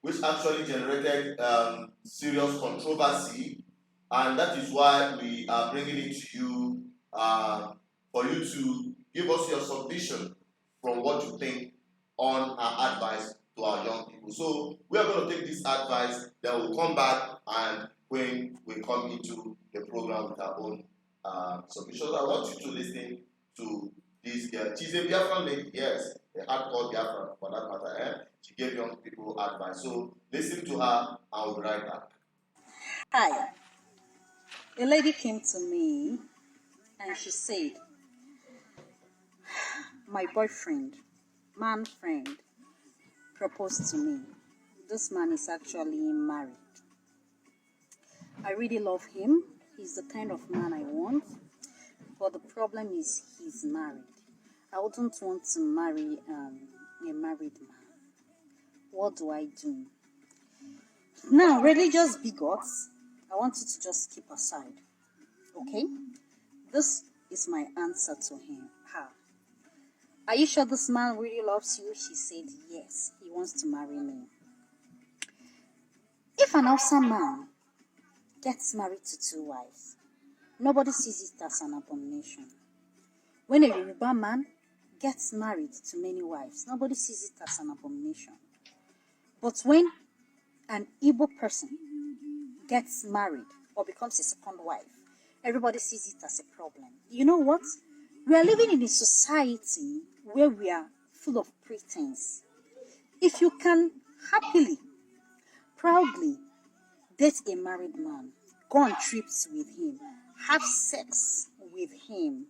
which actually generated serious controversy, and that is why we are bringing it to you for you to give us your submission from what you think on our advice to our young people. So we are going to take this advice, then we'll come back, and when we come into the program with our own submissions, I want you to listen to this girl. She's a Biafra lady, yes, a hardcore Biafra for that matter. She gave young people advice. So listen to her, and we'll be right back. Hi. A lady came to me and she said, my boyfriend, man friend, proposed to me. This man is actually married. I really love him. He's the kind of man I want. But the problem is he's married. I wouldn't want to marry a married man. What do I do? Now, religious bigots, I want you to just keep aside. Okay? This is my answer to him. How? Are you sure this man really loves you? She said, yes, he wants to marry me. If an Hausa man gets married to 2 wives, nobody sees it as an abomination. When a Yoruba man gets married to many wives, nobody sees it as an abomination. But when an Igbo person gets married or becomes a second wife, everybody sees it as a problem. You know what? We are living in a society where we are full of pretense. If you can happily, proudly date a married man, go on trips with him, have sex with him,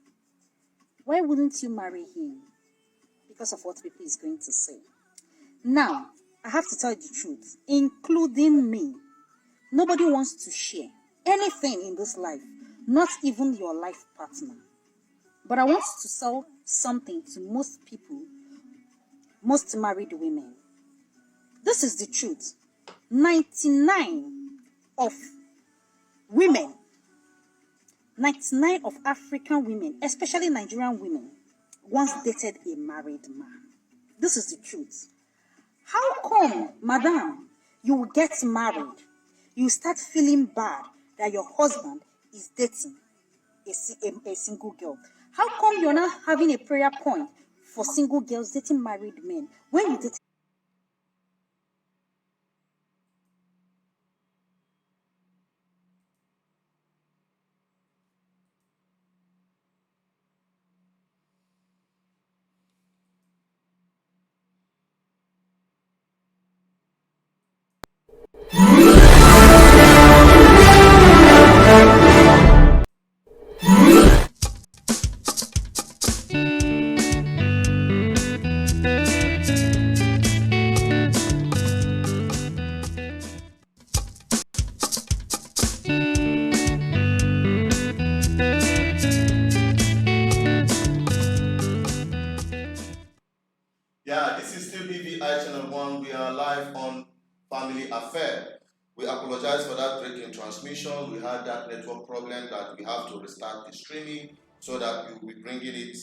why wouldn't you marry him? Because of what people is going to say. Now, I have to tell you the truth, including me. Nobody wants to share anything in this life, not even your life partner. But I want to sell something to most people, most married women. This is the truth. 99 of women, 99 of African women, especially Nigerian women, once dated a married man. This is the truth. How come, madam, you will get married, you start feeling bad that your husband is dating a single girl? How come you're not having a prayer point for single girls dating married men when you date? Yeah, this is still BVI Channel 1. We are live on Family Affair. We apologize for that break in transmission. We had that network problem that we have to restart the streaming so that we will be bringing it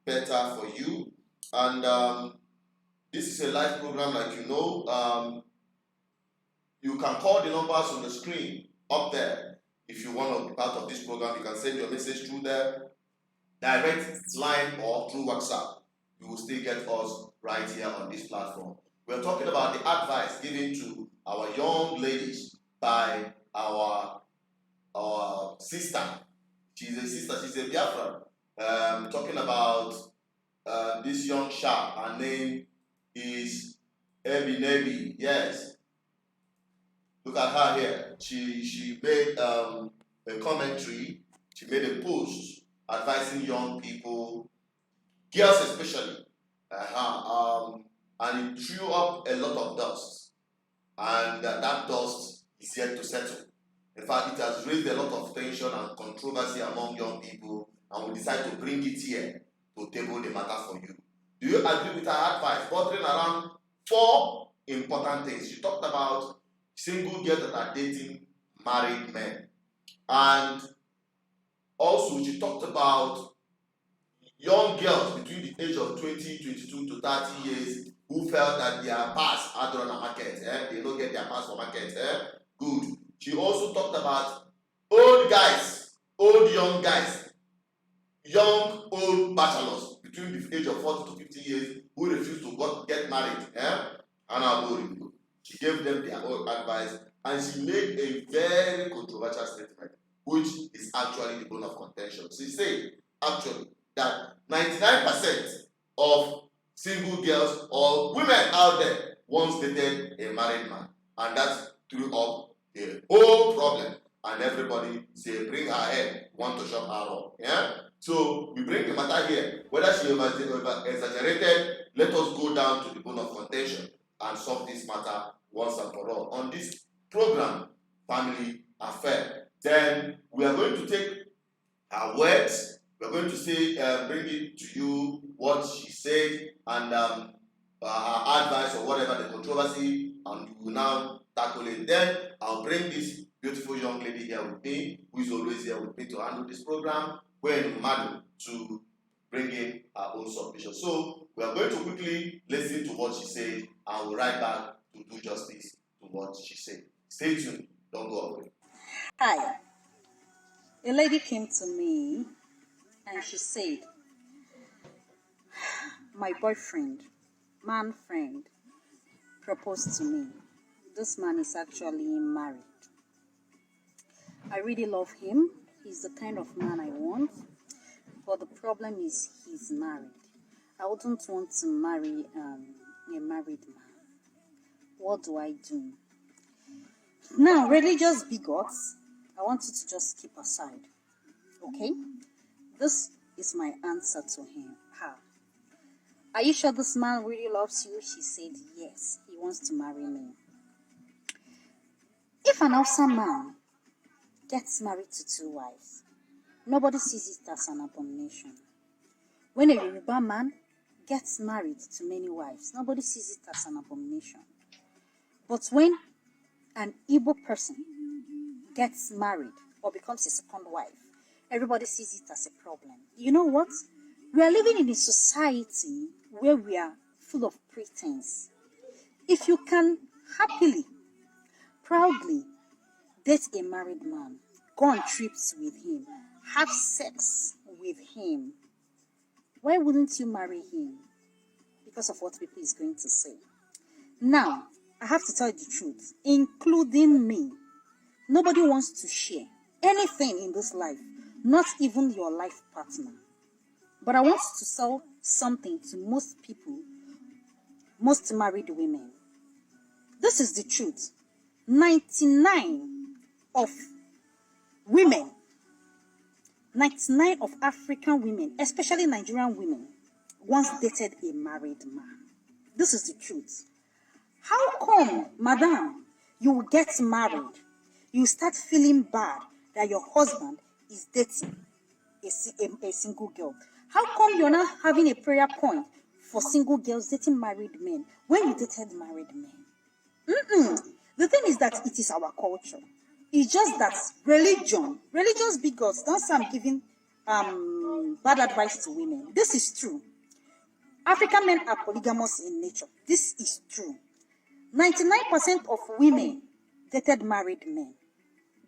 better for you. And this is a live program, like you know. You can call the numbers on the screen up there. If you want to be part of this program, you can send your message through there, direct line or through WhatsApp. You will still get us right here on this platform. We're talking about the advice given to our young ladies by our sister. She's a sister, she's a Biafra. Talking about this young sharp. Her name is Ebi Nebi. Yes. Look at her here. She made a commentary. She made a post advising young people, girls especially, and it threw up a lot of dust, and that dust is yet to settle. In fact, it has raised a lot of tension and controversy among young people, and we decide to bring it here to table the matter for you. Do you agree with her advice? Bordering around 4 important things. She talked about single girls that are dating married men, and also she talked about young girls between the age of 20, 22 to 30 years who felt that their pass had run a market, they don't get their pass for market. Good. She also talked about old guys, old young guys, young old bachelors between the age of 40 to 50 years who refuse to get married. And she gave them their own advice, and she made a very controversial statement, which is actually the bone of contention. She said, actually, that 99% of single girls or women out there once dated a married man, and that threw up the whole problem. And everybody say, bring her head, want to shop her up. Yeah? So we bring the matter here. Whether she exaggerated, let us go down to the bone of contention and solve this matter once and for all. On this program, Family Affair, then we are going to take her words. We're going to say, bring it to you what she said and her advice or whatever the controversy, and we will now tackle it. Then I'll bring this beautiful young lady here with me, who is always here with me to handle this program, when Madu, to bring in her own submission. So we are going to quickly listen to what she said, and we'll right back to do justice to what she said. Stay tuned. Don't go away. Hi. A lady came to me and she said, my boyfriend, man friend, proposed to me. This man is actually married. I really love him. He's the kind of man I want. But the problem is he's married. I wouldn't want to marry a married man. What do I do? Now, religious bigots, I want you to just keep aside. Okay? This is my answer to him. How? Are you sure this man really loves you? She said, yes, he wants to marry me. If an Hausa man gets married to 2 wives, nobody sees it as an abomination. When a Yoruba man gets married to many wives, nobody sees it as an abomination. But when an Igbo person gets married or becomes a second wife, everybody sees it as a problem. You know what? We are living in a society where we are full of pretense. If you can happily, proudly date a married man, go on trips with him, have sex with him, why wouldn't you marry him? Because of what people is going to say. Now, I have to tell you the truth, including me. Nobody wants to share anything in this life, not even your life partner. But I want to sell something to most people, most married women. This is the truth. 99 of women, 99 of African women, especially Nigerian women, once dated a married man. This is the truth. How come, madam, you will get married, you start feeling bad that your husband is dating a single girl? How come you're not having a prayer point for single girls dating married men when you dated married men? The thing is that it is our culture. It's just that religious bigots, don't say I'm giving bad advice to women. This is true. African men are polygamous in nature. This is true. 99% of women dated married men.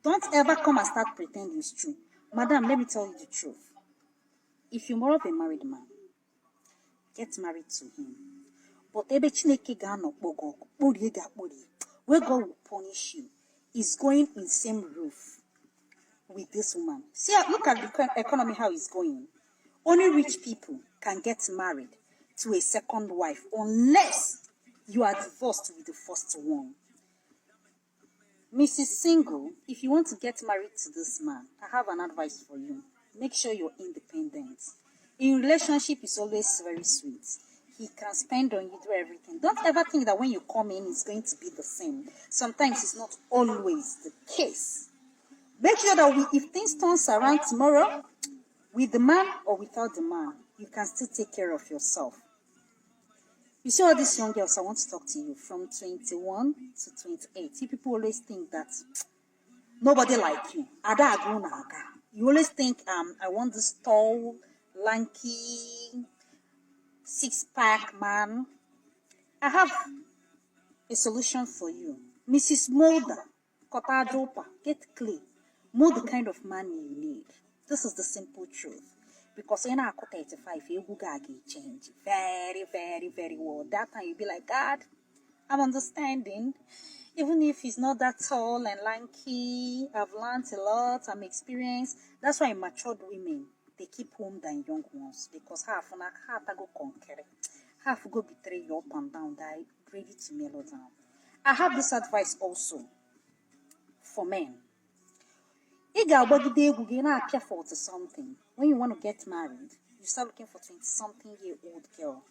Don't ever come and start pretending it's true. Madam, let me tell you the truth. If you're more of a married man, get married to him. But where God will punish you is going in same roof with this woman. See, look at the economy, how it's going. Only rich people can get married to a second wife unless you are divorced with the first one. Mrs. Single, if you want to get married to this man, I have an advice for you. Make sure you're independent. In relationship, it's always very sweet. He can spend on you, do everything. Don't ever think that when you come in, it's going to be the same. Sometimes it's not always the case. Make sure that if things turns around tomorrow, with the man or without the man, you can still take care of yourself. You see all these young girls, I want to talk to you from 21 to 28. You people always think that nobody like you. You always think, I want this tall, lanky, six-pack man, I have a solution for you. Mrs. Mulder, Kotadropa, get clean. Mold the kind of man you need. This is the simple truth. Because in our 35, you will change very, very, very well. That time you'll be like, God, I'm understanding. Even if he's not that tall and lanky, I've learned a lot, I'm experienced. That's why matured women, they keep home than young ones. Because half go conquer, half go betray you up and down, die ready to mellow down. I have this advice also for men. You appear 40 something. When you want to get married, you start looking for 20-something-year-old girl.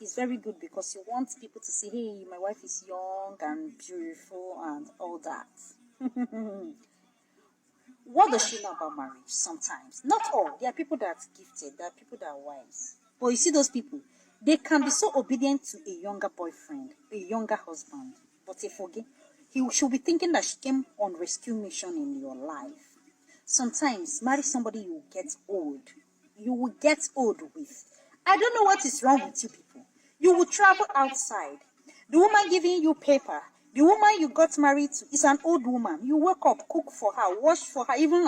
It's very good because you want people to say, hey, my wife is young and beautiful and all that. What does she know about marriage? Sometimes. Not all. There are people that are gifted. There are people that are wise. But you see those people, they can be so obedient to a younger boyfriend, a younger husband. But they forget. He should be thinking that she came on rescue mission in your life. Sometimes, marry somebody you will get old. You will get old with. I don't know what is wrong with you people. You will travel outside. The woman giving you paper, the woman you got married to is an old woman. You wake up, cook for her, wash for her, even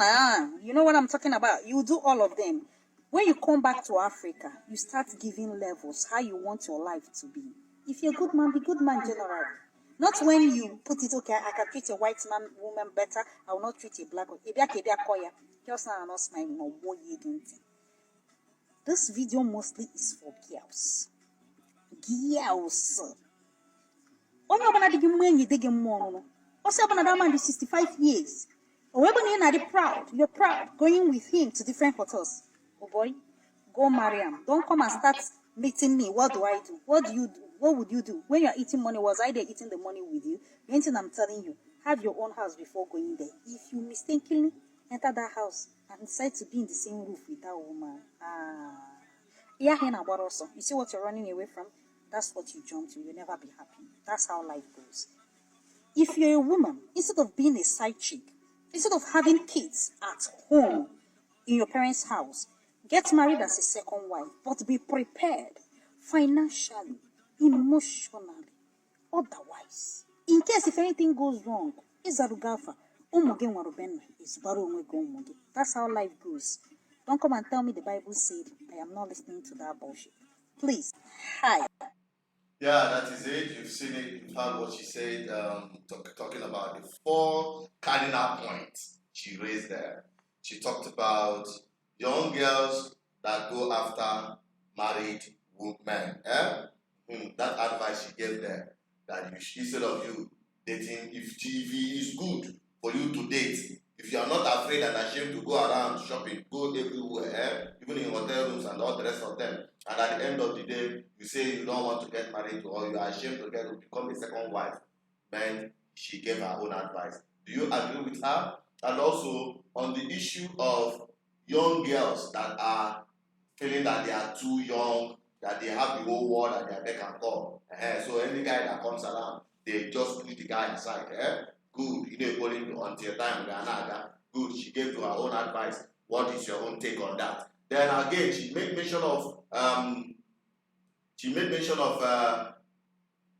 you know what I'm talking about. You do all of them. When you come back to Africa, you start giving levels, how you want your life to be. If you're a good man, be good man generally. Not when you put it, okay, I can treat a white man, woman better, I will not treat a black one. Just now I'm not smiling or what you don't. This video mostly is for girls. Girls. Only about the woman you dig more. Also, about that man is 65 years. Or when you're proud, you're proud going with him to different hotels. Oh boy, go marry him. Don't come and start meeting me. What do I do? What do you do? What would you do? When you're eating money, was I there eating the money with you? The only thing I'm telling you, have your own house before going there. If you mistakenly enter that house and decide to be in the same roof with that woman, you see what you're running away from? That's what you jump to. You'll never be happy. That's how life goes. If you're a woman, instead of being a side chick, instead of having kids at home in your parents' house, get married as a second wife, but be prepared financially, emotionally, otherwise. In case if anything goes wrong, that's how life goes. Don't come and tell me the Bible said I am not listening to that bullshit. Please. Hi. Yeah, that is it. You've seen it. You've heard what she said, talking about the 4 cardinal points she raised there. She talked about young girls that go after married men. That advice she gave there, that instead of you dating, if TV is good for you to date, if you are not afraid and ashamed to go around shopping, go everywhere, even in hotel rooms and all the rest of them, and at the end of the day, you say you don't want to get married or you are ashamed to become a second wife, then she gave her own advice. Do you agree with her? And also, on the issue of young girls that are feeling that they are too young, that they have the whole world at their beck and call. So any guy that comes around, they just push the guy aside. Good, you know, until time, good, she gave to her own advice. What is your own take on that? Then again, she made mention of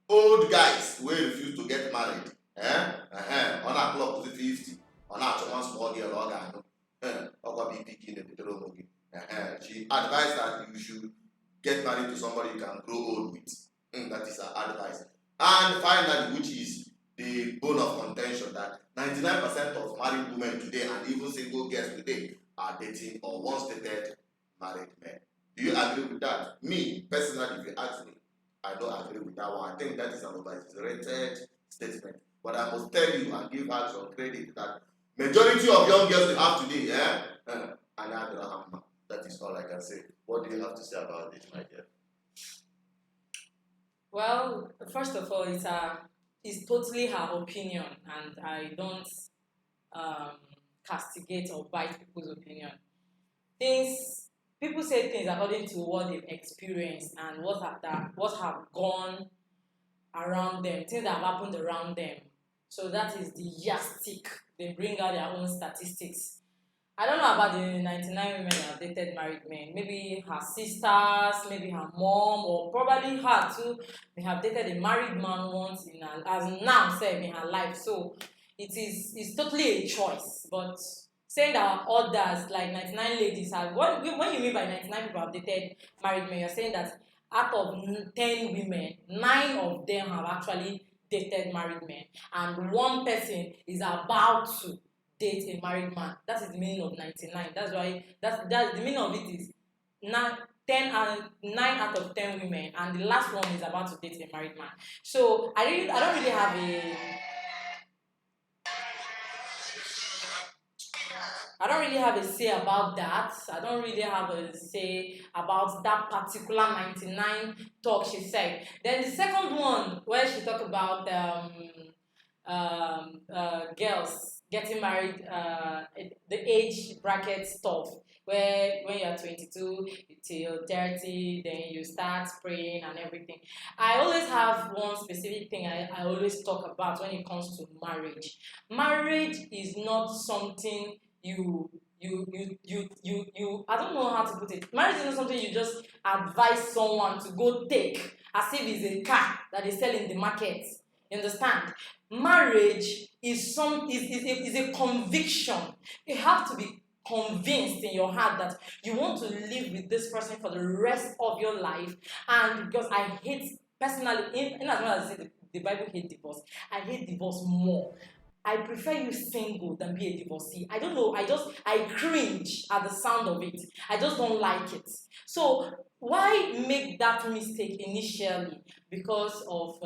old guys who refuse to get married. On a clock to 50, on a one small girl or she advised that you should get married to somebody you can grow old with. That is her advice. And finally, which is the bone of contention, that 99% of married women today and even single girls today are dating or once dated married men. Do you agree with that? Me, personally, if you ask me, I don't agree with that one. I think that is an overrated statement. But I must tell you and give her some credit that majority of young girls we have today, that is all I can say. What do you have to say about this, my dear? Well, first of all, it's totally her opinion, and I don't castigate or bite people's opinion. People say things according to what they've experienced and what have gone around them, things that have happened around them. So that is the yardstick. They bring out their own statistics. I don't know about the 99 women that have dated married men. Maybe her sisters, maybe her mom, or probably her too may have dated a married man once in her, as now said, in her life. So it's totally a choice. But saying that others, like 99 ladies, have, when you mean by 99 people have dated married men, you're saying that out of 10 women, 9 of them have actually dated married men, and one person is about to date a married man. That is the meaning of 99. That's why that's the meaning of it is 9 out of 10 women, and the last one is about to date a married man. So I don't really have a say about that. I don't really have a say about that particular 99 talk she said. Then the second one where she talked about girls getting married, the age bracket stuff, where when you're 22 till 30, then you start praying and everything. I always have one specific thing I always talk about when it comes to marriage. Marriage is not something you I don't know how to put it. Marriage is not something you just advise someone to go take as if it's a car that they sell in the market. You understand? Marriage is a conviction. You have to be convinced in your heart that you want to live with this person for the rest of your life. And because I hate, personally, in as well as I say the Bible hates divorce, I hate divorce more. I prefer you single than be a divorcee. I don't know. I cringe at the sound of it. I just don't like it. So why make that mistake initially? Because of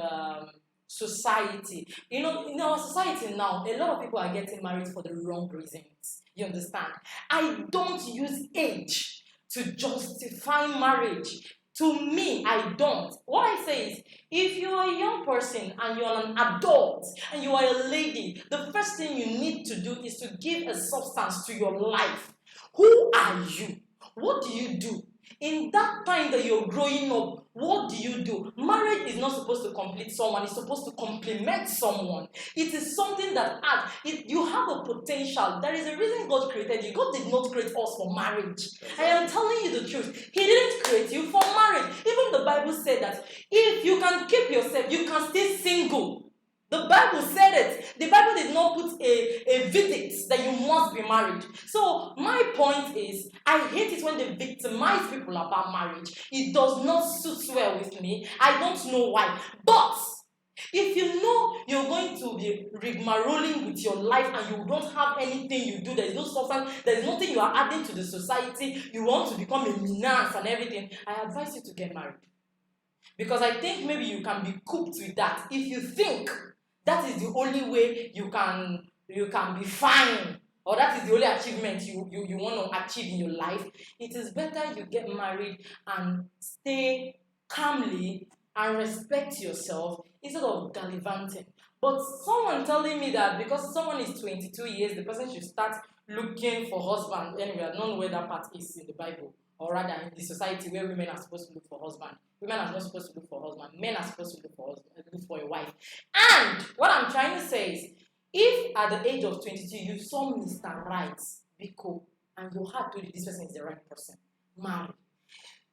society. You know, in our society now, a lot of people are getting married for the wrong reasons. You understand? I don't use age to justify marriage. To me, I don't. What I say is, if you're a young person and you're an adult and you are a lady, the first thing you need to do is to give a substance to your life. Who are you? What do you do? In that time that you're growing up, what do you do? Marriage is not supposed to complete someone, it's supposed to complement someone. It is something that adds. You have a potential. There is a reason God created you. God did not create us for marriage. I am telling you the truth. He didn't create you for marriage. Even the Bible said that if you can keep yourself, you can stay single. The Bible said it. The Bible did not put a verdict that you must be married. So my point is, I hate it when they victimize people about marriage. It does not suit well with me. I don't know why. But if you know you're going to be rigmaroling with your life and you don't have anything you do, there is no substance, there is nothing you are adding to the society, you want to become a menace and everything, I advise you to get married. Because I think maybe you can be cooked with that. If you think that is the only way you can be fine, or that is the only achievement you want to achieve in your life, it is better you get married and stay calmly and respect yourself instead of gallivanting. But someone telling me that because someone is 22 years, the person should start looking for husband. Anyway, I don't know where that part is in the Bible, or rather in the society where women are supposed to look for husband. Women are not supposed to look for husband. Men are supposed to look for a wife. And what I'm trying to say is, if at the age of 22 you saw Mr. Right, Biko, and your heart told you this person is the right person, marry.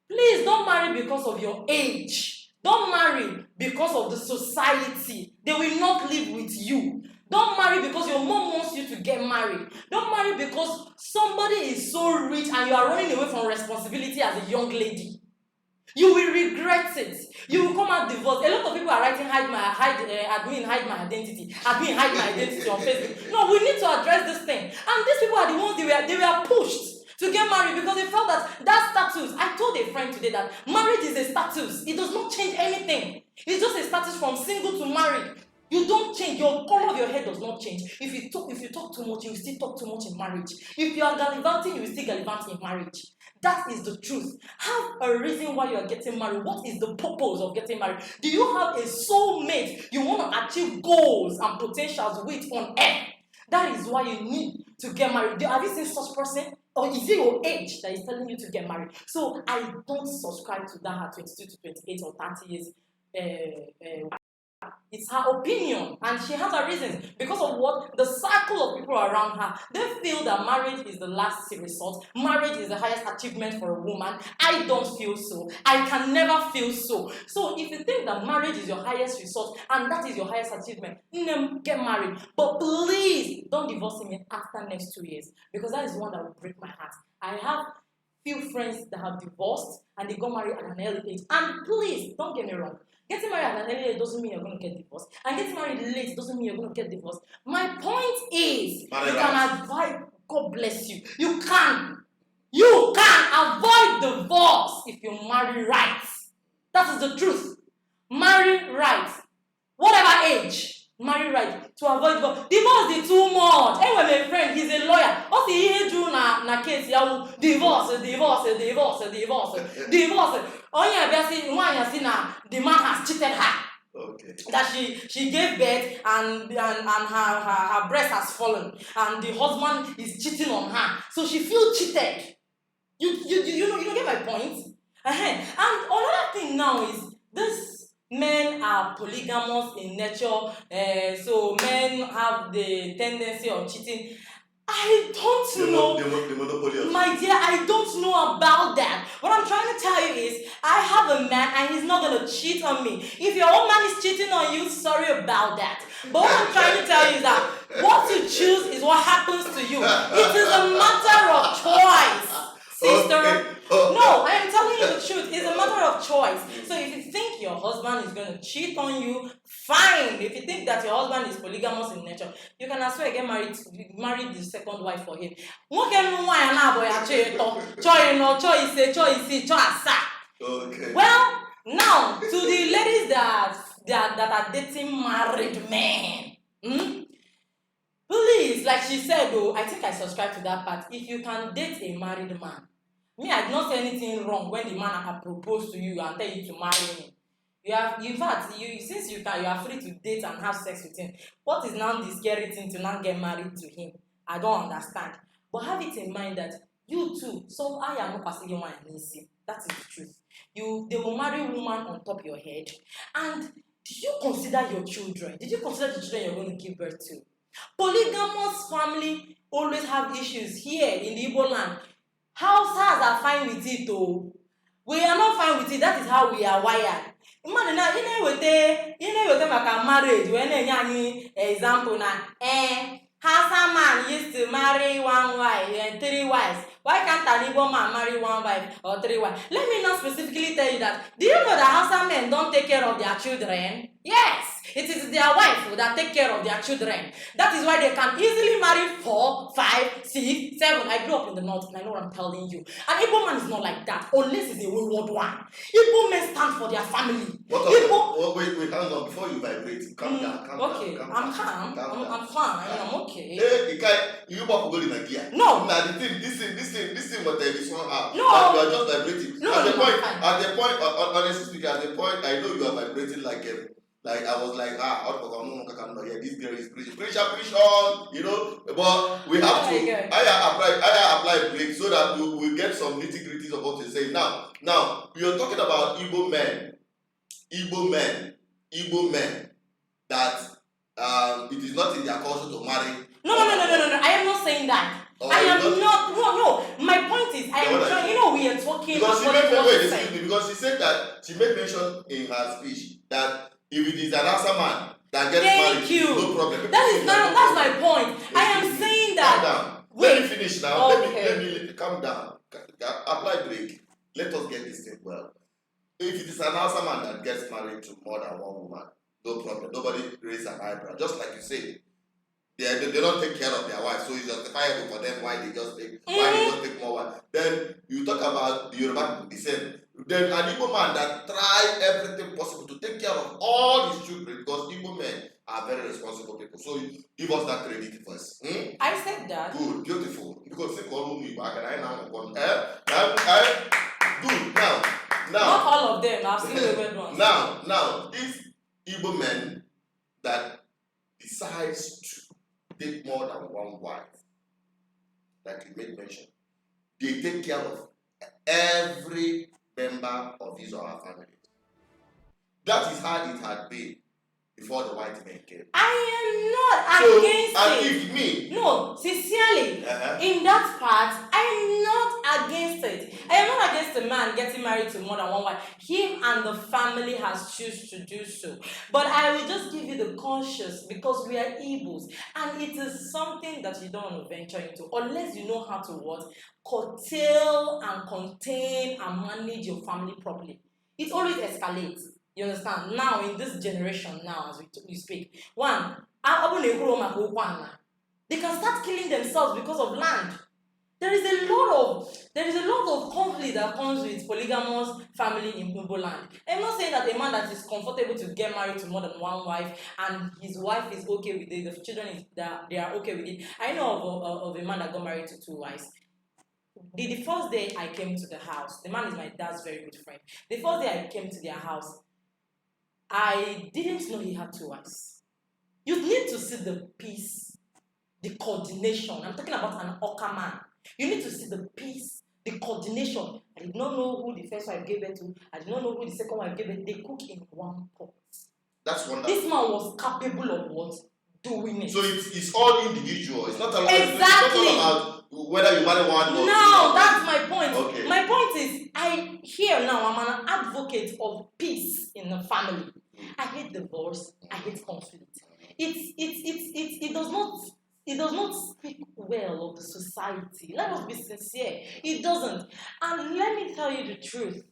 Please don't marry because of your age. Don't marry because of the society. They will not live with you. Don't marry because your mom wants you to get married. Don't marry because somebody is so rich and you are running away from responsibility as a young lady. You will regret it. You will come out divorced. A lot of people are writing admin hide my identity. Admin hide my identity on Facebook. No, we need to address this thing. And these people are the ones they were pushed to get married because they felt that status. I told a friend today that marriage is a status. It does not change anything. It's just a status from single to married. You don't change. Your color of your hair does not change. If you talk too much, you will still talk too much in marriage. If you are gallivanting, you will still gallivant in marriage. That is the truth. Have a reason why you are getting married. What is the purpose of getting married? Do you have a soulmate you want to achieve goals and potentials with on earth? That is why you need to get married. Have you seen such person? Or is it your age that is telling you to get married? So I don't subscribe to that at 22 to 28 or 30 years. It's her opinion, and she has her reasons because of what the circle of people around her. They feel that marriage is the last resort. Marriage is the highest achievement for a woman. I don't feel so. I can never feel so. So if you think that marriage is your highest resort and that is your highest achievement, get married. But please don't divorce him after next 2 years, because that is one that will break my heart. I have few friends that have divorced and they got married at an early age. And please don't get me wrong. Getting married at an early age doesn't mean you're going to get divorced. And getting married late doesn't mean you're going to get divorced. My point is, you can avoid, God bless you. You can avoid divorce if you marry right. That is the truth. Marry right. Whatever age, marry right to avoid divorce. Divorce is too much. Anyway, my friend, he's a lawyer. What he do na case ya divorce. Oh yeah, the man has cheated her. Okay. That she gave birth and her breast has fallen and the husband is cheating on her, so she feels cheated. You know get my point. And another thing now is this: men are polygamous in nature, so men have the tendency of cheating. I don't know. The monopoly of My dear, I don't know about that. What I'm trying to tell you is, I have a man and he's not going to cheat on me. If your own man is cheating on you, sorry about that. But what I'm trying to tell you is that what you choose is what happens to you. It is a matter of choice, sister. Okay. No, I am telling you the truth. It's a matter of choice. So if you think your husband is going to cheat on you, fine. If you think that your husband is polygamous in nature, you can as well get married the second wife for him. Okay. Well, now to the ladies that are dating married men. Please, like she said though, I think I subscribe to that part. If you can date a married man, me, I did not say anything wrong when the man had proposed to you and tell you to marry him. Since you are free to date and have sex with him. What is now the scary thing to now get married to him? I don't understand. But have it in mind that you too, so I am not passing one easy. That is the truth. They will marry a woman on top of your head. And did you consider your children? Did you consider the children you're going to give birth to? Polygamous family always have issues here in the Igbo land. Hausas are fine with it though. We are not fine with it. That is how we are wired. Man, na ine maka marriage. When any example na Hausa man used to marry one wife and 3 wives. Why can't an Igbo man marry 1 wife or 3 wives? Let me not specifically tell you that. Do you know that Hausa men don't take care of their children? Yes, it is their wife that take care of their children. That is why they can easily marry 4, 5, 6, 7. I grew up in the north and I know what I'm telling you. An Igbo man is not like that unless it's a wayward one. Igbo men stand for their family. Wait, hang on. Before you vibrate, calm down. Okay, I'm calm. I'm fine. I'm okay. Hey, you walk go in a gear. No. Now this thing, what this one have. No. You are just vibrating. No, at the point, honestly speaking, at the point, I know you are vibrating like I was like, this girl is preach on, you know. But we have to. I apply break so that we get some nitty gritties of what you're saying. Now, you're talking about Igbo men that it is not in their culture to marry. No. I am not saying that. I am not. No. My point is, I am trying. You know, we are talking. Because she said that she made mention in her speech that if it is an answer man that gets married, no problem. That's my point. I am saying that. Calm down. Wait. Let me finish now. Okay. Let me calm down. Apply break. Let us get this thing well. If it is an answer man that gets married to more than one woman, no problem. Nobody raise an eyebrow. Just like you say, they don't take care of their wives, so it's justifiable for them why they just take more wives. Then you talk about the Yoruba descent. Then an Igbo man that try everything possible to take care of all his children, because Igbo men are very responsible people. So give us that credit first. I said that. Good, beautiful. Because say call me back and I now good now. Not all of them. I've seen the red ones. Now, if Igbo men that decides to take more than one wife, like you made mention, they take care of every member of his or her family. That is how it had been before the white men came. I am not against and it. if me, No, sincerely, in that part, I am not against it. I am not against a man getting married to more than one wife. Him and the family has chosen to do so. But I will just give you the conscious because we are Igbos, and it is something that you don't want to venture into unless you know how to what? Curtail and contain and manage your family properly. It always escalates. You understand? Now, in this generation, now as we speak, one, they can start killing themselves because of land. There is a lot of conflict that comes with polygamous family in Igbo land. I'm not saying that a man that is comfortable to get married to more than one wife and his wife is okay with it, the children is that they are okay with it. I know of a man that got married to two wives. The first day I came to the house, the man is my dad's very good friend. The first day I came to their house, I didn't know he had two wives. You need to see the peace, the coordination. I'm talking about an Oka man. You need to see the peace, the coordination. I did not know who the first wife gave birth to. I did not know who the second wife gave birth. They cook in one pot. That's wonderful. This man was capable of what? Doing it. So it's all individual. It's not about, exactly. It's not about whether you marry one or two. No, that's my point. Okay. My point is, I'm an advocate of peace in the family. I hate divorce. I hate conflict. It does not speak well of the society. Let us be sincere. It doesn't. And let me tell you the truth.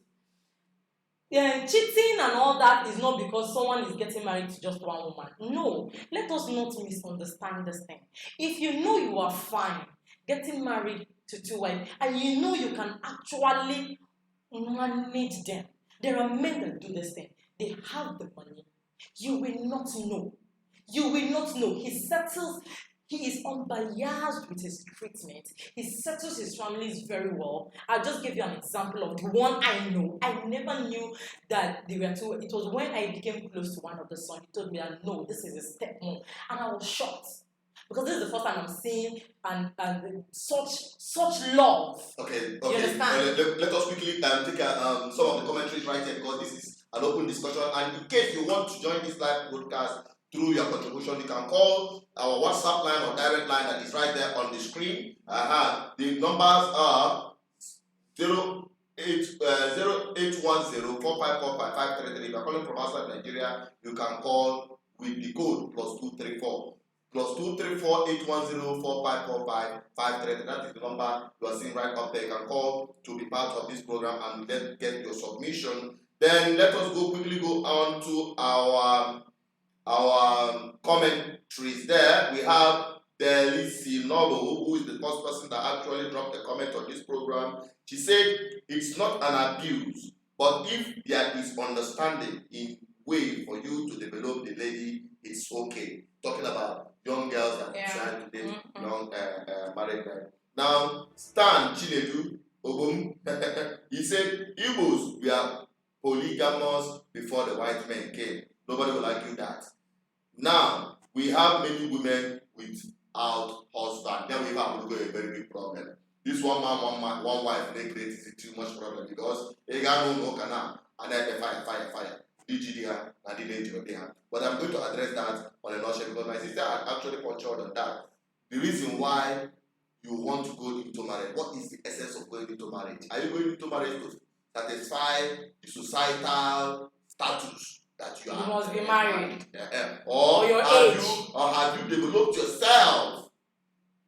Cheating and all that is not because someone is getting married to just one woman. No. Let us not misunderstand this thing. If you know you are fine getting married to two wives and you know you can actually manage them. There are men that do this thing. They have the money. You will not know. You will not know. He is unbiased with his treatment. He settles his families very well. I'll just give you an example of the one I know. I never knew that they were two. It was when I became close to one of the sons. He told me that no, this is a stepmom. And I was shocked. Because this is the first time I'm seeing and such love. Okay. You understand? Let us quickly take some of the commentaries right here because this is an open discussion. And in case you want to join this live broadcast through your contribution, you can call our WhatsApp line or direct line that is right there on the screen. The numbers are 0810 4545 If you are calling from outside Nigeria, you can call with the code +234. +234 810 4545 533. That is the number you are seeing right up there. You can call to be part of this program and then get your submission. Then let us quickly go on to our commentaries. There we have Delisi Noble, who is the first person that actually dropped a comment on this program. She said it's not an abuse, but if there is understanding in way for you to develop the lady, it's okay. Talking about young girls that trying to date young married men. Now, Stan Chinedu Obum, he said Igbos were polygamous before the white men came. Nobody will argue that. Now, we have many women without husband. Then we have a very big problem. This one one wife, they create too much problem because they got no canal and then they fire. DGDR and the lady. But I'm going to address that on a nutshell because my sister had actually punctured on that. The reason why you want to go into marriage, what is the essence of going into marriage? Are you going into marriage to satisfy the societal status that you are? You must be married. Or your age. Have you developed yourself?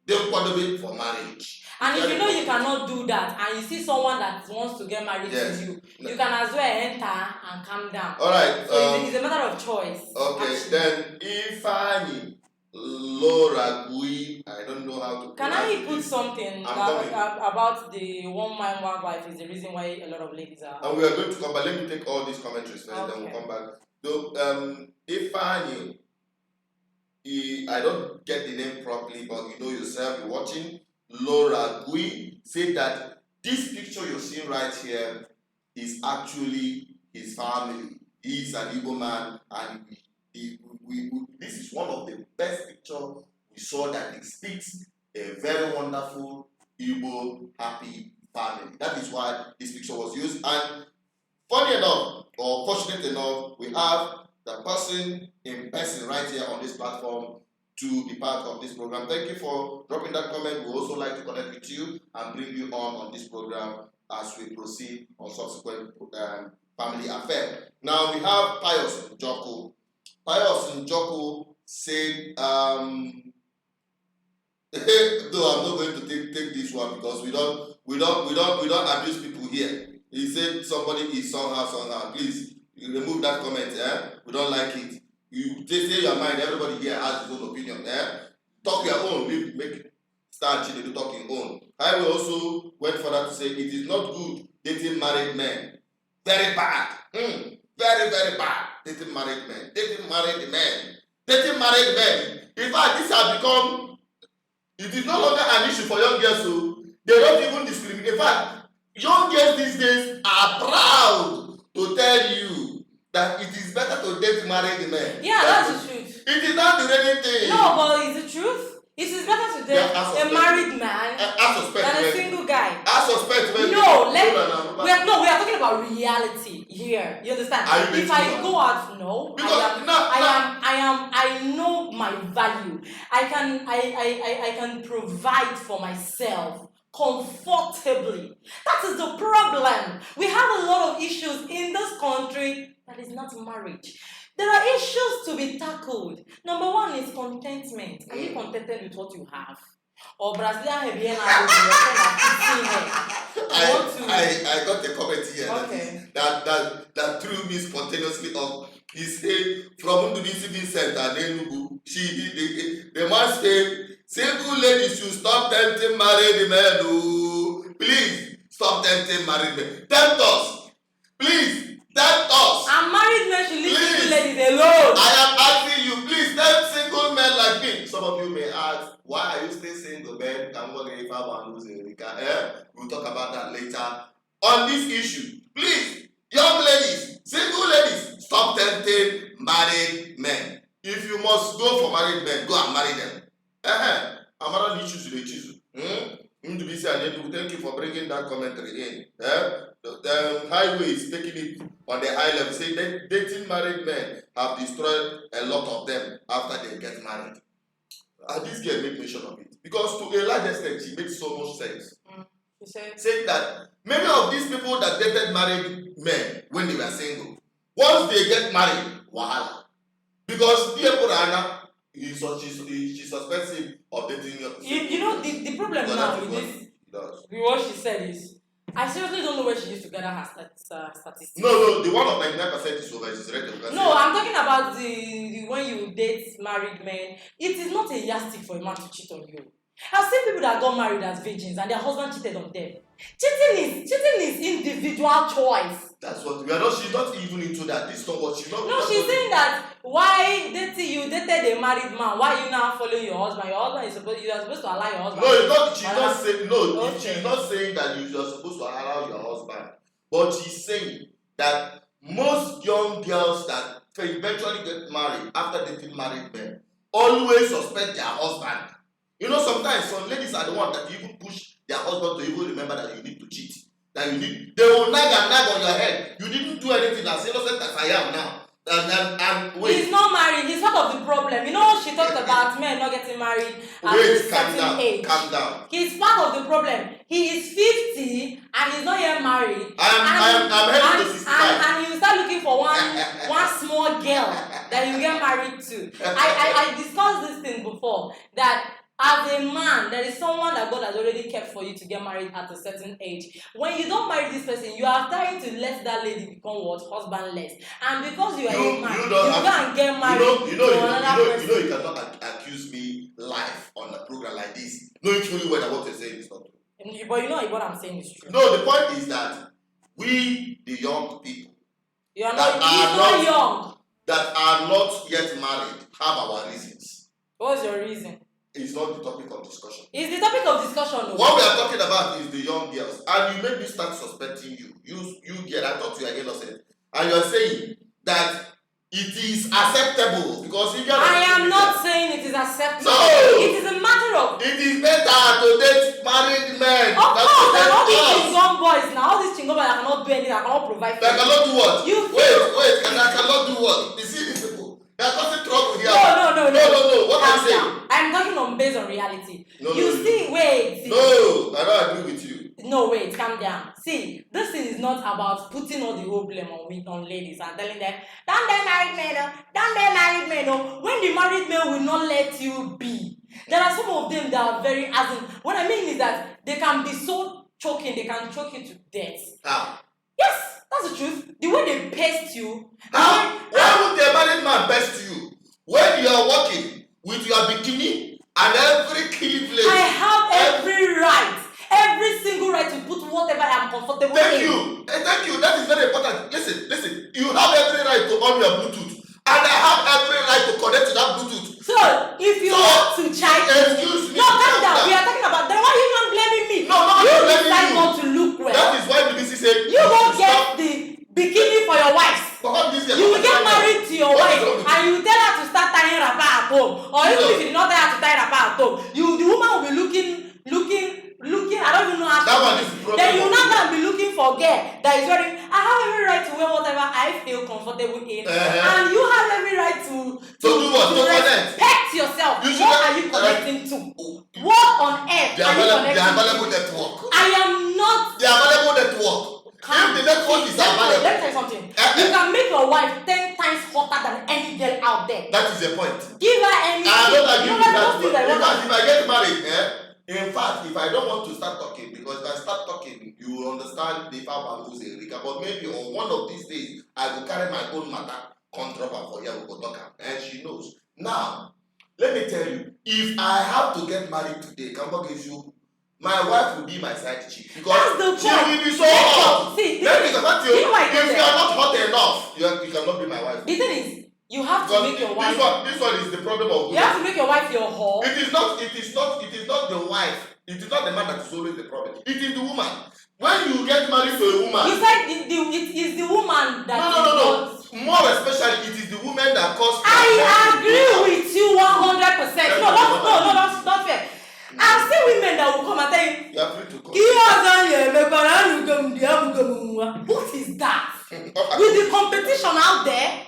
Don't qualify for marriage. And if you know you cannot do that, and you see someone that wants to get married to you, you can as well enter and calm down. All right. So it's a matter of choice. Okay. Actually. Then Ifani Laura Gui, I don't know how to. Can I put something about the one man one wife is the reason why a lot of ladies are. And we are going to come back. Let me take all these commentaries first, then we'll come back. So Ifani, I don't get the name properly, but you know yourself, you're watching. Laura Gui said that this picture you're seeing right here is actually his family. He's an Igbo man, and this is one of the best pictures we saw that it speaks a very wonderful Igbo happy family. That is why this picture was used. And funny enough, or fortunate enough, we have the person in person right here on this platform to be part of this program. Thank you for dropping that comment. We also like to connect with you and bring you on this program as we proceed on subsequent family affair. Now we have Pius Njoko. Pius Njoko said, though I'm not going to take this one because we don't abuse people here. He said somebody is somehow. Please remove that comment. We don't like it. You say your mind. Everybody here has his own opinion. Talk your own. Make start to talk your own. I will also went further to say it is not good dating married men. Very bad. Very, very bad. Dating married men. Dating married men. Dating married men. In fact, this has become, it is no longer an issue for young girls, so they don't even discriminate. In fact, young girls these days are proud to tell you that it is better to date married men. Yeah, that's the truth. It is not the real thing. No, but it's the truth. It is better to date a married man than a single guy. I suspect when we are talking about reality here. You understand? If I go out, I know my value. I can provide for myself comfortably. That is the problem. We have a lot of issues in this country that is not marriage. There are issues to be tackled. Number one is contentment. Are you contented with what you have? Or Brazilian Hebiana I got a comment here that threw me spontaneously up. He said from the receiving center, the man said, single ladies should stop tempting married men. Oh, please stop tempting married men. Tempt us. Please. Tempt us. And married men should leave single ladies alone. I am asking you, please tempt single men like me. Some of you may ask, why are you still single, man? We'll talk about that later. On this issue, please, young ladies, single ladies, stop tempting married men. If you must go for married men, go and marry them. I'm issues to the issue. Thank you for bringing that commentary in. The highway is taking it on the high level. Say that dating married men have destroyed a lot of them after they get married. This girl made mention of it because to a large extent she made so much sense. Saying that many of these people that dated married men when they were single, once they get married, wahala. Because dear Purana, she's suspecting of dating your you know the problem now with this, with what she said is, I seriously don't know where she used to gather her statistics. No, the one of 99% is over. It's right. No, I'm talking about the when you date married men. It is not a yardstick for a man to cheat on you. I've seen people that got married as virgins and their husband cheated on them. Cheating is individual choice. That's what we are not. She's not even into that. It's not what she's not. No, she's saying that why you dated a married man? Why are you now following your husband? Your husband is you are supposed to allow your husband. No, it's not. She's not saying no. Okay. She's not saying that you are supposed to allow your husband. But she's saying that most young girls that eventually get married after dating married men always suspect their husband. You know, sometimes some ladies are the ones that even push their husband to even remember that you need to cheat. They will nag on your head. You didn't do anything as innocent as I am now. And wait. He's not married. He's part of the problem. You know, she talked about men not getting married at a certain age. Calm down. He's part of the problem. He is 50 and he's not yet married. I'm heading to 65. And he will start looking for one small girl that you get married to. I discussed this thing before, that as a man, there is someone that God has already kept for you to get married at a certain age. When you don't marry this person, you are trying to let that lady become what? Husbandless. And because you are a man, you go and get married to another person. You cannot accuse me live on a program like this, knowing fully well that what you're saying is not true. But you know what I'm saying is true. No, the point is that we, the young people, that are not yet married, have our reasons. What's your reason? It's not the topic of discussion. It's the topic of discussion. No? What we are talking about is the young girls. And you made me start suspecting you. You get, I thought you were innocent. And you're saying that it is acceptable because I am not saying it is acceptable. No! It is a matter of. It is better to date married men. Of course, and all these chingon boys now, all these chingon boys that cannot do anything, that cannot provide. They cannot do what? You wait, I cannot do what? You see, You are causing trouble here. No. What are you saying? I'm talking on based on reality. Wait. No, I don't agree with you. No, wait, calm down. See, this thing is not about putting all the whole blame on ladies and telling them, don't they married men, don't they married men, when the married men will not let you be. There are some of them that are very, what I mean is that they can be so choking, they can choke you to death. How? Yes, that's the truth. The way they paste you. How? Why would a married man paste you when you are walking with your bikini and every killing place? I have every single right to put whatever I'm comfortable with. Thank you. That is very important. Listen. You have every right to on your Bluetooth, and I have every right to connect to that Bluetooth. So, if you want to charge excuse me. No, calm down. We are talking about then why are you not blaming me? No, you blaming decide you. not to look well. That is why BBC said you won't get the bikini for your wife. You will get married to your wife and you tell her to start tying wrapper at home. Or even if you did not tell her to tie wrapper at home, the woman will be looking, I don't even know how that one is the problem. Then you're not going to be looking for a girl that is wearing, I have every right to wear whatever I feel comfortable in. And you have every right to do what? To respect yourself. What are you connecting to? What on earth are you connecting to? The available network. I am not. The available network. If the network is available. Let me tell you something. You can make your wife 10 times hotter than any girl out there. That is the point. Give her anything. I don't agree with that. Because if I get married, in fact, if I don't want to start talking, because if I start talking, you will understand the power of Erika. But maybe on one of these days, I will carry my own matter, control for here, we go talk, and she knows. Now, let me tell you, if I have to get married today, Kamba gives you, my wife will be my side chick. Because she will be so hot. See, let me comment you. If you are not hot enough, you cannot be my wife. The thing is, you have to make your wife. This one is the problem of women. You have to make your wife your whore. It is not the wife. It is not the man that is always the problem. It is the woman. When you get married to a woman. You said it is the woman that. No. More especially, it is the woman that causes. I agree with you 100%. No, that's not fair. I've seen women that will come and tell you. You are free to come. What is that? With the competition out there.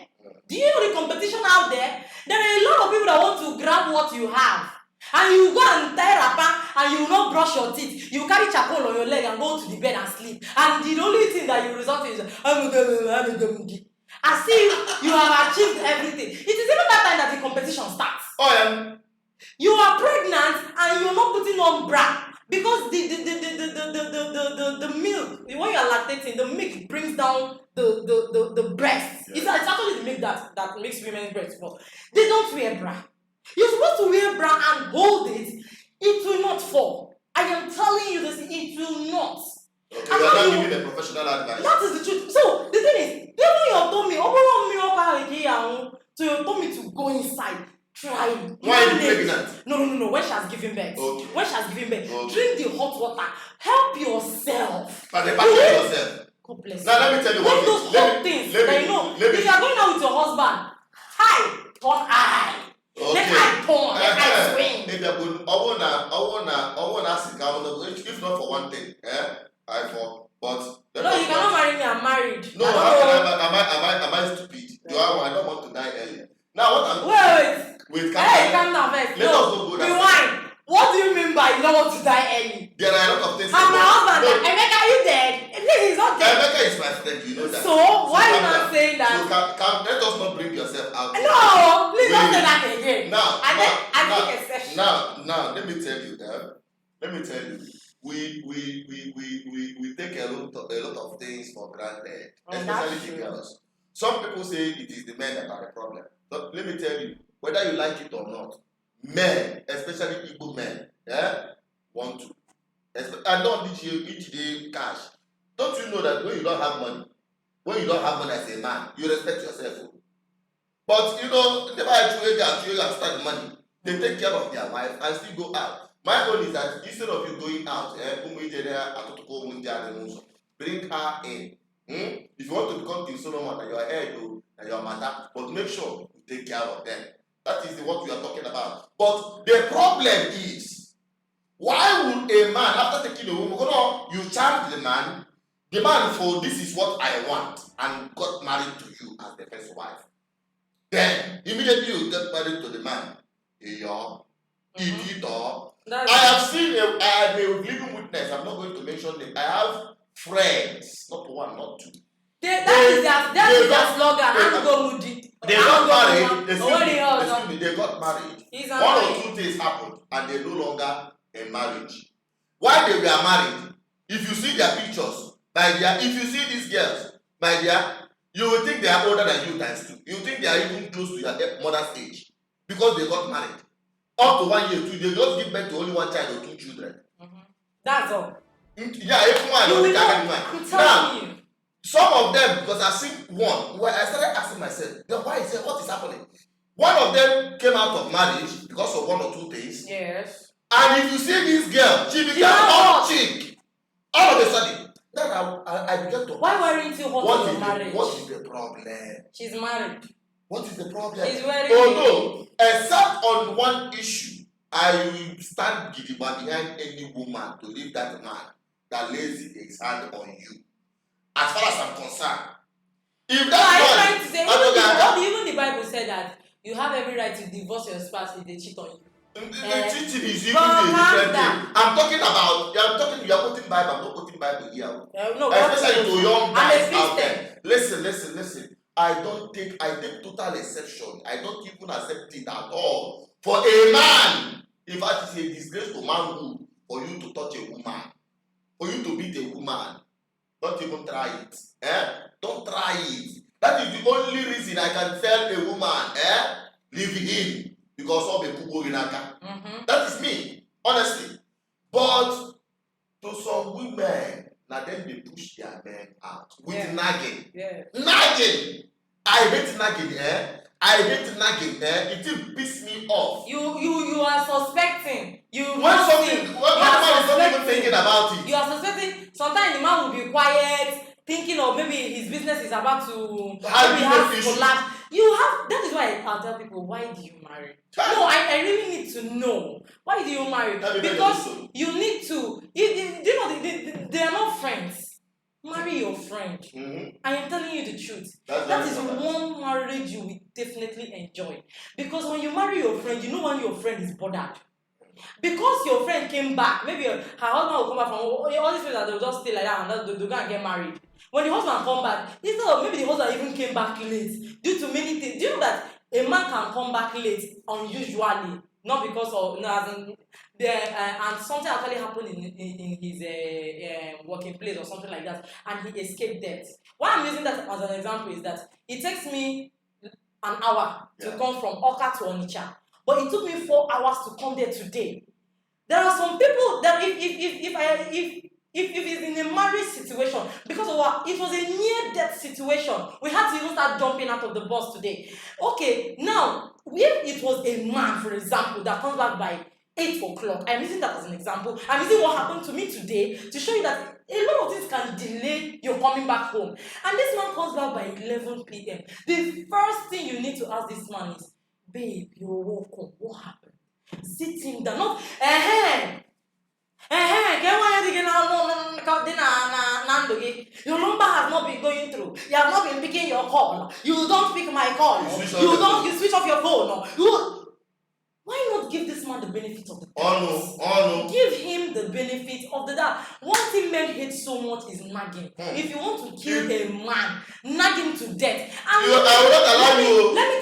Do you know the competition out there? There are a lot of people that want to grab what you have. And you go and tie wrapper and you will not brush your teeth. You carry charcoal on your leg and go to the bed and sleep. And the only thing that you result in is as if you have achieved everything. It is even that time that the competition starts. Oh yeah. You are pregnant and you're not putting on bra. Because the milk, when you are lactating, the milk brings down the breast. Yeah. It's actually the milk that makes women's breasts fall. They don't wear bra. You're supposed to wear bra and hold it. It will not fall. I am telling you this, it will not. Okay, you are not giving a professional advice. That is the truth. So the thing is, even your tummy, so your tummy to go inside. Try. Why are you pregnant? No. When she has given birth. Okay. When she has given birth, drink the hot water. Help yourself. But the back of yourself. God bless you. Now let me tell you what those hot things that you know. If you are going out with your husband, turn eye. Okay. Let eye turn. Let eye swing. Maybe I wanna ask you, if not for one thing, but no, you cannot marry me. I'm married. No, am I stupid? I don't want to die early. Now what I'm wait. Hey, calm down first. Let us not go that rewind. What do you mean by you don't want to die early? There are a lot of things. And my husband, Emeka, are you dead? He's not dead. Emeka is my friend, you know that. So why are you not saying that? So let us not bring yourself out. No, please don't say that again. Now, let me tell you, we take a lot of things for granted, especially the girls. Some people say it is the men that are the problem. But let me tell you, whether you like it or not, men, especially Igbo men, want to. And don't each day cash. Don't you know that when you don't have money as a man, you respect yourself. But you know, never start money. They take care of their wife and still go out. My own is that instead of you going out, bring her in. If you want to become King Solomon and your head and your mother, but make sure you take care of them. That is what we are talking about. But the problem is, why would a man, after taking a woman, you charge the man for this is what I want, and got married to you as the first wife. Then immediately you get married to the man. That's I have seen I am a living witness. I'm not going to mention them. I have friends, not one, not two. that is their slogan. I'm going to They got married. Excuse me, they got married. He's One or two things happened, and they're no longer in marriage. While they were married, if you see their pictures, my dear, if you see these girls, my dear, you will think they are older than you times 2. You think they are even close to your mother's age because they got married. Up to 1 year, 2, they just give birth to only one child or 2 children. That's all. Yeah, every one. Now, some of them, because I've seen one, where I started asking myself, why is it? What is happening? One of them came out of marriage because of 1 or 2 things. Yes. And if you see this girl, she became hot chick. All of a sudden, then I began to. Why weren't you hot in marriage? What is the problem? She's married. What is the problem? She's very. No, except on one issue, I will stand gidigba behind any woman to leave that man that lays his hand on you. As far as I'm concerned, if that's even the Bible said that you have every right to divorce your spouse if they cheat on you. The cheating is even a different thing. I'm talking about. You are quoting Bible. I'm not quoting Bible here. No, especially to young guys out there. Listen. I take total exception. I don't even accept it at all. For a man, in fact, it's a disgrace to manhood for you to touch a woman, for you to beat a woman. Don't even try it. Don't try it. That is the only reason I can tell a woman, leave him, because of a kubo inaka. That is me, honestly. But to some women, now then they push their men out with nagging. Yeah. Nagging. I hate nagging. I hate nagging. It will piss me off. You are suspecting. When man is not even thinking about it. You are suspecting. Sometimes the man will be quiet, thinking of maybe his business is about to collapse. That is why I tell people, why do you marry? No, I really need to know. Why do you marry? Because you need to. They are not friends. Marry your friend. I am telling you the truth. That is one marriage you will definitely enjoy. Because when you marry your friend, you know when your friend is bothered. Because your friend came back, maybe her husband will come back from all these things that they'll just stay like that and they'll go and get married. When the husband come back, instead of maybe the husband even came back late due to many things. Do you know that a man can come back late unusually? Not because of and something actually happened in his working place or something like that, and he escaped death. Why I'm using that as an example is that it takes me an hour to come from Oka to Onitsha, but it took me 4 hours to come there today. There are some people that if it's in a marriage situation, because of what it was a near-death situation, we had to even start jumping out of the bus today. Okay, now if it was a man, for example, that comes back by 8 o'clock, I'm using that as an example. I'm using what happened to me today to show you that a lot of things can delay your coming back home. And this man comes back by 11 p.m. The first thing you need to ask this man is, babe, you're welcome. What happened? Sit him down. Not, your number has not been going through. You have not been picking your call. You don't pick my call. You switch off your phone. Why not give this man the benefit of the doubt? Give him the benefit of the doubt. One thing men hate so much is nagging. If you want to kill a man, nag him to death. I will not allow you. Let me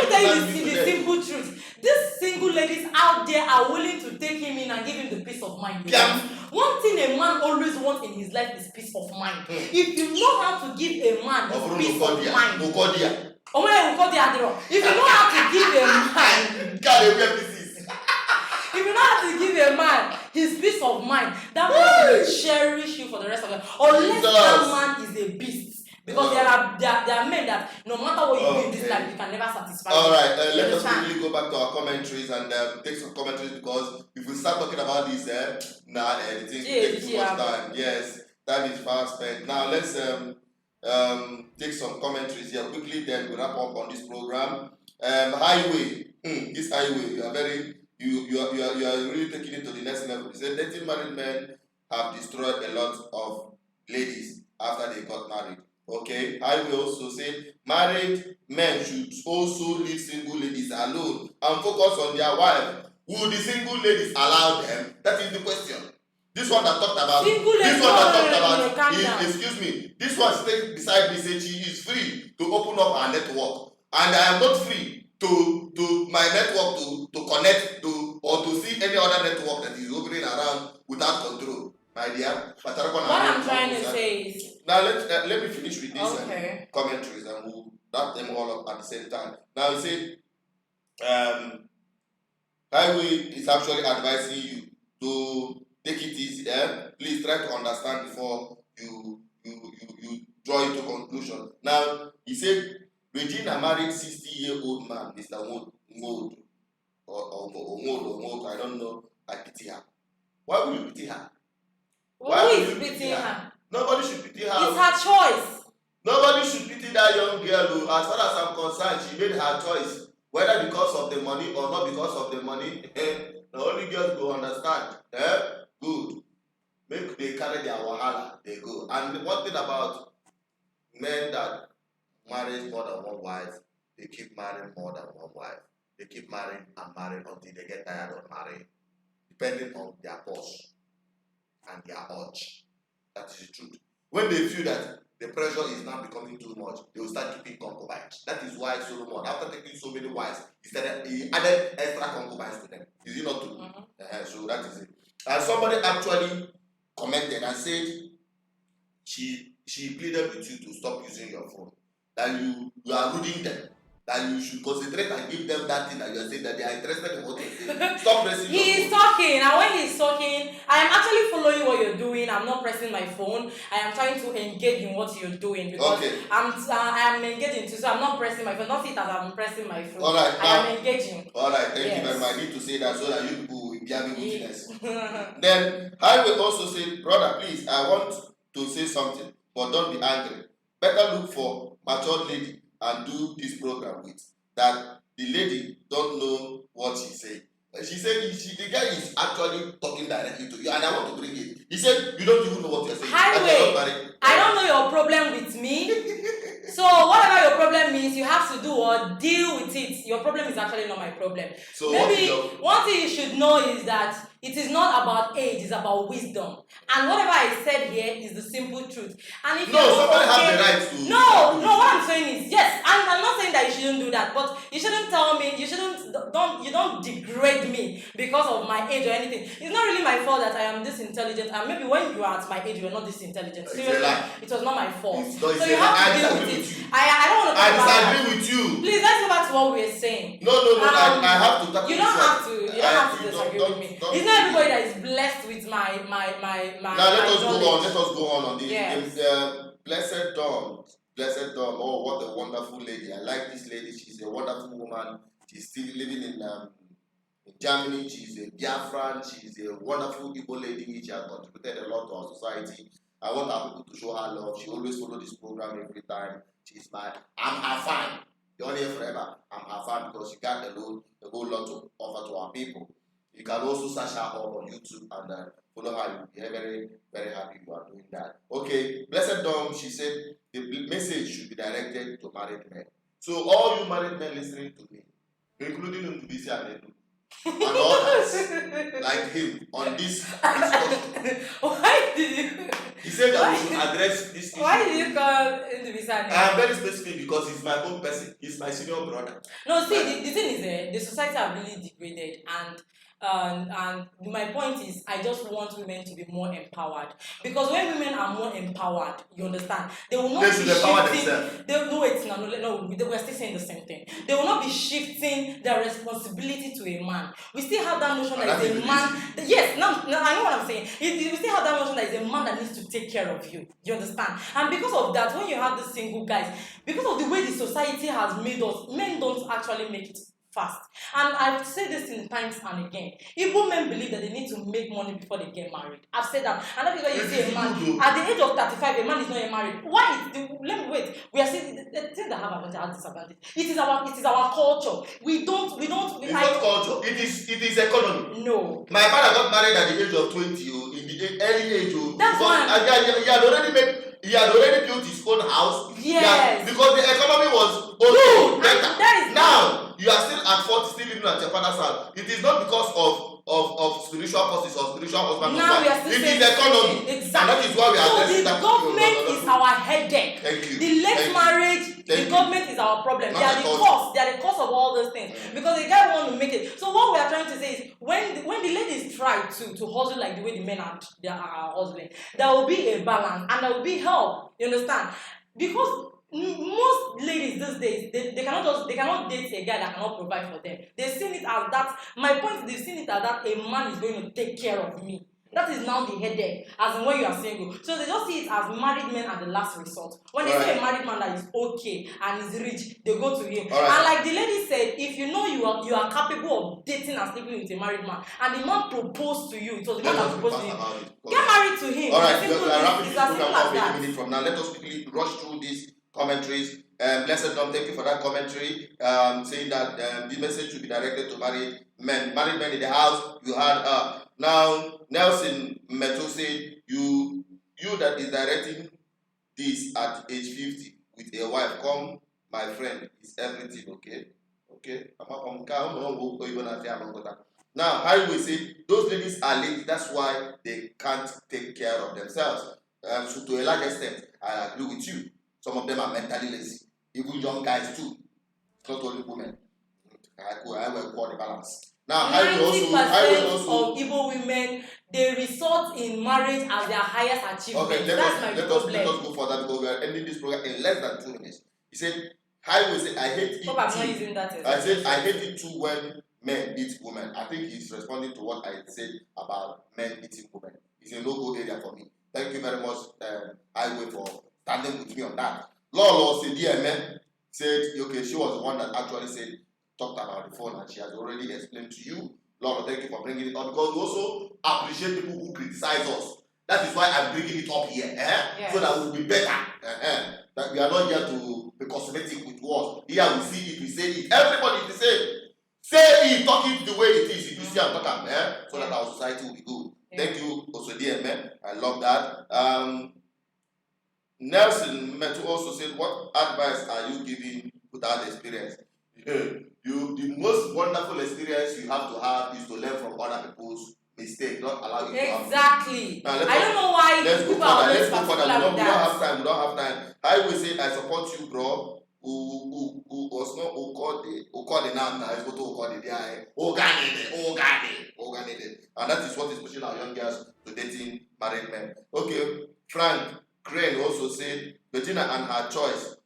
tell you the simple truth. These single ladies out there are willing to take him in and give him the peace of mind. One thing a man always wants in his life is peace of mind. If you know how to give a man his peace of mind, if you know how to give a man, if you know how to give a man his peace of mind, that man will cherish you for the rest of life. Unless that man is a beast. Because there are men that no matter what you do in this life, you can never satisfy. Alright, let us quickly go back to our commentaries and take some commentaries, because if we start talking about this, the thing takes too much time. Yes, time is fast spent. Now let's take some commentaries here quickly, then we'll wrap up on this program. Highway, this highway, you are really taking it to the next level. He said, dating married men have destroyed a lot of ladies after they got married. Okay, I will also say married men should also leave single ladies alone and focus on their wife. Will the single ladies allow them? That is the question. This one that talked about Single ladies, this one that talked no, calm about down. excuse me, this one stayed beside me said she is free to open up her network, and I am not free to my network to connect to or to see any other network that is opening around without control. My dear, What I'm trying to say is now let me finish with these okay. commentaries and we'll wrap them all up at the same time. Now you see, Highway is actually advising you to take it easy. Please try to understand before you draw into conclusion. Now he said Regina married 60-year-old man, Mr. Mold or Mold, I don't know. I pity her. Why would you pity her? Why who is pitying her? Nobody should pity her. It's her choice. Nobody should pity that young girl. As far as I'm concerned, she made her choice. Whether because of the money or not because of the money, the only girls go understand. Good. Make they carry their wahala, they go. And one thing about men that marry more than one wife, they keep marrying more than one wife. They keep marrying and marrying until they get tired of marrying, depending on their boss and their urge. That is the truth. When they feel that the pressure is now becoming too much, they will start keeping concubines. That is why Solomon, after taking so many wives, he added extra concubines to them. Is it not true? Mm-hmm. So that is it. And somebody actually commented and said she pleaded with you to stop using your phone. That you are ruining them. That you should concentrate and give them that thing that you are saying that they are interested in what you're saying. Stop pressing your phone. He is talking, and when he's talking, I am actually following what you're doing. I'm not pressing my phone. I am trying to engage in what you're doing because I am engaging too. So I'm not pressing my phone. Not it as I'm pressing my phone. All right, I am engaging. All right, thank you very much. I need to say that so that you people will be having witness. Then I will also say, brother, please, I want to say something, but don't be angry. Better look for mature lady and do this program with that. The lady don't know what she's saying. She said the guy is actually talking directly to you, and I want to bring it. He said you don't even know what you're saying. Highway, I don't know your problem with me. So whatever your problem is, you have to do or deal with it. Your problem is actually not my problem. So maybe one thing you should know is that it is not about age, it's about wisdom. And whatever I said here is the simple truth. And if somebody has the right to. No, what I'm saying is yes. And I'm not saying that you shouldn't do that, but you shouldn't tell me, you don't degrade me because of my age or anything. It's not really my fault that I am this intelligent. And maybe when you are at my age, you are not this intelligent. Seriously, it was not my fault. So you have to deal with it. I don't want to talk about that. I disagree with you. Please, let's go back to what we were saying. No, I have to talk. You don't have to disagree with me. It's not everybody that is blessed with my. Now let us go on this. Yes. Blessed Dawn. Oh, what a wonderful lady. I like this lady. She's a wonderful woman. She's still living in Germany. She's a Biafran. She's a wonderful Igbo lady. She has contributed a lot to our society. I want our people to show her love. She always follows this program every time. I'm her fan. You're only here forever. I'm her fan because she got a whole lot to offer to our people. You can also search her up on YouTube and follow her. You'll be very, very happy you are doing that. Okay, Blessed Dawn, she said the message should be directed to married men. So all you married men listening to me, including Ndubisi and Edu, and others like him on this discussion. Why did you? He said that we should address this issue. Why did you call Ndubisi and Edu? I am very specific because he's my own person. He's my senior brother. No, see, the thing is, the society have really degraded, and my point is, I just want women to be more empowered, because when women are more empowered, you understand, they will not be shifting. We're still saying the same thing. They will not be shifting their responsibility to a man. We still have that notion that is a man. Yes, no, I know what I'm saying. We still have that notion that is a man that needs to take care of you. You understand? And because of that, when you have the single guys, because of the way the society has made us, men don't actually make it fast. And I've said this in times and again. Igbo men believe that they need to make money before they get married. I've said that. And that is why you see a man at the age of 35, a man is not yet married. Why? Let me wait. We are saying the things that have advantage and disadvantage. It is our culture. It's not culture. It is economy. No. My father got married at the age of 20, in the early age. That's why. He had already made he had already built his own house. Yes. Because the economy was Good. better. And that is Now you are still at 40, still living at your father's house. It is not because of spiritual causes or spiritual husband. Now we are still it is the economy. Exactly. And that is why we are so addressing the that. government is our headache. Thank you. The late marriage, the government is our problem. They are the cause. They are the cause of all those things. Because the guy want to make it. So what we are trying to say is when the ladies try to hustle like the way the men are hustling, there will be a balance and there will be help. You understand? Because most ladies these days they cannot date a guy that cannot provide for them. They've seen it as that. My point is they've seen it as that a man is going to take care of me. That is now the headache, as in when you are single. So they just see it as married men at the last resort. When they say a married man that is okay and is rich, they go to him. And like the lady said, if you know you are capable of dating and sleeping with a married man, and the man proposed to you, it was the man that proposed to him. Get married to him. Alright, it's as simple as that. a minute from now. Let us quickly rush through these commentaries. Blessed Dom, thank you for that commentary. Saying that the message should be directed to married men in the house. You had now Nelson Meto said you that is directing this at age 50 with a wife. Come, my friend, is everything okay? Okay. Now, I will say those ladies are lazy. That's why they can't take care of themselves. So to a large extent, I agree with you. Some of them are mentally lazy. Even young guys too. It's not only women. I will call the balance. Now, 90% of Igbo women, they result in marriage as their highest achievement. Okay, let us go for that because we are ending this program in less than 2 minutes. He said, I will say I hate it. Hope I'm not using that. I said I hate it too when men eat women. I think he's responding to what I said about men eating women. It's a no-go area for me. Thank you very much, Highway, for standing with me on that. Lolo said, dear man, said, okay, she was the one that actually talked about the phone and she has already explained to you. Lord, thank you for bringing it up because we also appreciate people who criticize us. That is why I'm bringing it up here, Yes. So that we'll be better. That we are not here to be cosmetic with words. Here we see it, we say it. Everybody is the same. Say it, talk it the way it is. If you see and talk it, so that our society will be good. Yeah. Thank you, also dear man. I love that. Nelson Metu also said, what advice are you giving without experience? The most wonderful experience you have to have is to learn from other people's mistakes, not allow you to have. Exactly. I don't know why people are always particular with that. We don't have time. I will say I support you, bro. Who was not who called the name now is what who called the guy. And that is what is pushing our young girls to dating married men. Okay, Frank Crane also said Regina and her choice.